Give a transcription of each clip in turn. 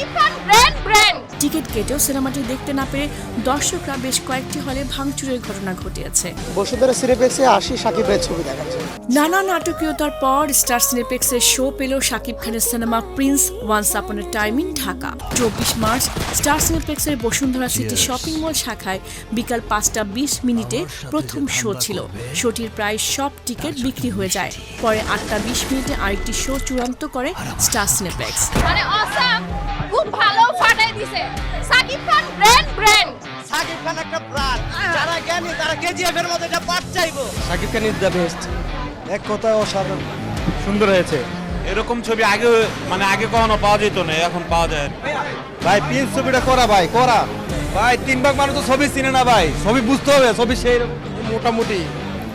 Shakib Khan brand ticket কেটেও সিনেমাটি দেখতে না পেরে দর্শকরা বেশ কয়েকটি হলে ভাঙচুরের ঘটনা ঘটিয়েছে। বসুন্ধরা সিনেপ্লেক্সে আসি শাকিব ভাইয়ের ছবি দেখাচ্ছে। নানা নাটকীয়তার পর স্টার সিনেপ্লেক্সের শো পেল শাকিব খানের cinema prince once upon a time in Dhaka. 24 March Star সিনেপ্লেক্সের বসুন্ধরা সিটি শপিং মল শাখায় বিকাল 5:20 প্রথম শো ছিল। শোটির প্রায় সব টিকিট বিক্রি হয়ে যায়। পরে 8:20 আরেকটি শো চূড়ান্ত করে স্টার সিনেপ্লেক্স। মানে অসাম, খুব ভালো ফাটাই দিছে। শাকিব খান ব্র্যান্ড শাকিব খান একটা ব্র্যান্ড, যারা জ্ঞানী তারা কেজিএফ এর মতো এটা পার্ট চাইবো। Shakib Khan is the best. এক কথায় অসাধারণ, সুন্দর হয়েছে। এরকম ছবি আগে কখনো পাওয়া যেত না, এখন পাওয়া যায়। ভাই প্রিন্স ছবিটা করা ভাই, করা ভাই। 3 ভাগ মানুষ তো ছবি চিনে না ভাই, ছবি বুঝতে হবে, ছবি সেই মোটামুটি।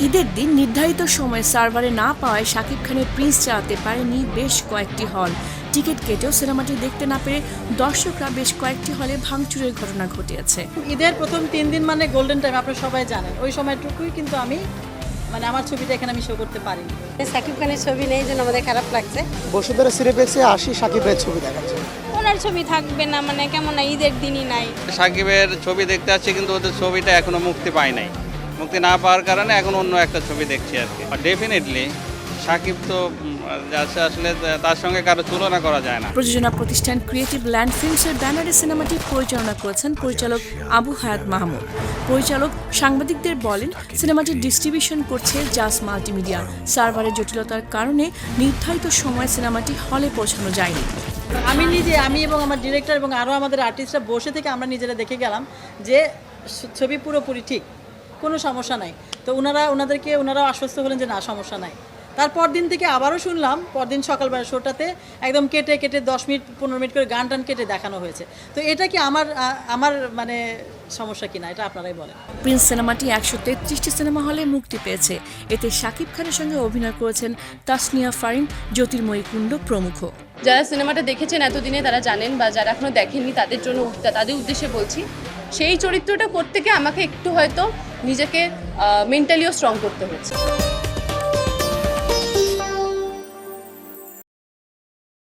ঈদের দিন নির্ধারিত সময়ে সার্ভারে না পাওয়ায় শাকিব খানের প্রিন্স চালাতে পারেনি বেশ কয়েকটি হল। টিকিট কেটেও সিনেমাটি দেখতে না পেরে দর্শকরা বেশ কয়েকটি হলে ভাঙচুরের ঘটনা ঘটিয়েছে। ঈদের প্রথম 3 দিন মানে গোল্ডেন টাইম, আপনারা সবাই জানেন। ওই সময়টুকুই কিন্তু আমি আমার ছবিটা এখানে আমি শো করতে পারিনি। শাকিব খানের ছবি নেই জন্য আমাদের খারাপ লাগছে। বসুন্ধরা সিনেপ্লেক্সে আসি শাকিব ভাইয়ের ছবি দেখাচ্ছে। ওনার ছবি থাকবে না, মানে কেমন না, ঈদের দিনই নাই। সাকিবের ছবি দেখতে আসছে, কিন্তু ওদের ছবিটা এখনো মুক্তি পায় নাই। মুক্তি না পাওয়ার কারণে এখন অন্য একটা ছবি দেখছি আর কি। ডেফিনেটলি সাকিব তো আসলে তার সঙ্গে কারো তুলনা করা যায় না। প্রযোজনা প্রতিষ্ঠান ক্রিয়েটিভ ল্যান্ড ফিল্মসের ব্যানারে সিনেমাটি পরিচালনা করেছেন পরিচালক আবু হায়াত মাহমুদ। পরিচালক সাংবাদিকদের বলেন, সিনেমাটি ডিস্ট্রিবিউশন করছে জাস মাল্টিমিডিয়া। সার্ভারের জটিলতার কারণে নির্ধারিত সময়ে সিনেমাটি হলে পৌঁছানো যায়নি। আমি এবং আমার ডিরেক্টর এবং আরও আমাদের আর্টিস্টরা বসে থেকে আমরা নিজেরা দেখে গেলাম যে ছবি পুরোপুরি ঠিক, কোনো সমস্যা নাই। তো ওনারাও আশ্বস্ত হলেন যে না, সমস্যা নাই। তারপর দিন থেকে আবারও শুনলাম, পরদিন সকালবেলা শোটাতে একদম কেটে 10 মিনিট 15 মিনিট করে গান টান কেটে দেখানো হয়েছে। তো এটা কি আমার মানে সমস্যা কিনা, এটা আপনারাই বলেন। প্রিন্স সিনেমাটি 133টি সিনেমা হলে মুক্তি পেয়েছে। এতে শাকিব খানের সঙ্গে অভিনয় করেছেন তাসনিয়া ফারিন, জ্যোতির্ময়ী কুণ্ড প্রমুখ। যারা সিনেমাটা দেখেছেন এতদিনে তারা জানেন, বা যারা এখনো দেখেননি তাদের উদ্দেশ্যে বলছি, সেই চরিত্রটা করতে গিয়ে আমাকে একটু হয়তো নিজেকে মেন্টালিও স্ট্রং করতে হচ্ছে।